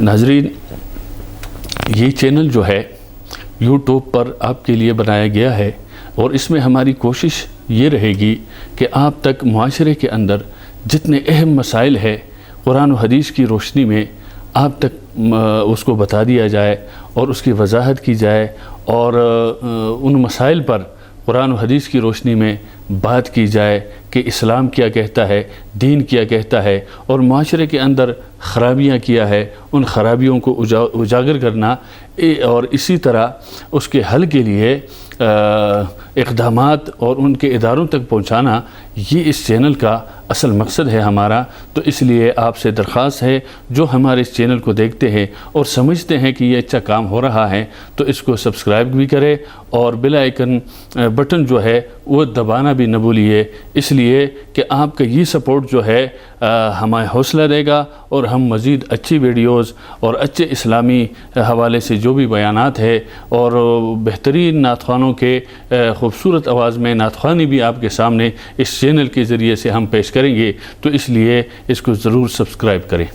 ناظرین، یہ چینل جو ہے یوٹیوب پر آپ کے لیے بنایا گیا ہے، اور اس میں ہماری کوشش یہ رہے گی کہ آپ تک معاشرے کے اندر جتنے اہم مسائل ہے قرآن و حدیث کی روشنی میں آپ تک اس کو بتا دیا جائے اور اس کی وضاحت کی جائے، اور ان مسائل پر قرآن و حدیث کی روشنی میں بات کی جائے کہ اسلام کیا کہتا ہے، دین کیا کہتا ہے، اور معاشرے کے اندر خرابیاں کیا ہے، ان خرابیوں کو اجاگر کرنا، اور اسی طرح اس کے حل کے لیے اقدامات اور ان کے اداروں تک پہنچانا، یہ اس چینل کا اصل مقصد ہے ہمارا۔ تو اس لیے آپ سے درخواست ہے، جو ہمارے اس چینل کو دیکھتے ہیں اور سمجھتے ہیں کہ یہ اچھا کام ہو رہا ہے، تو اس کو سبسکرائب بھی کرے اور بیل آئیکن بٹن جو ہے وہ دبانا بھی نہ بھولیے، اس لیے کہ آپ کا یہ سپورٹ جو ہے ہمیں حوصلہ دے گا، اور ہم مزید اچھی ویڈیوز اور اچھے اسلامی حوالے سے جو بھی بیانات ہے، اور بہترین نعت خوانوں کے خوبصورت آواز میں نعت خوانی بھی آپ کے سامنے اس چینل کے ذریعے سے ہم پیش کریں گے۔ تو اس لیے اس کو ضرور سبسکرائب کریں۔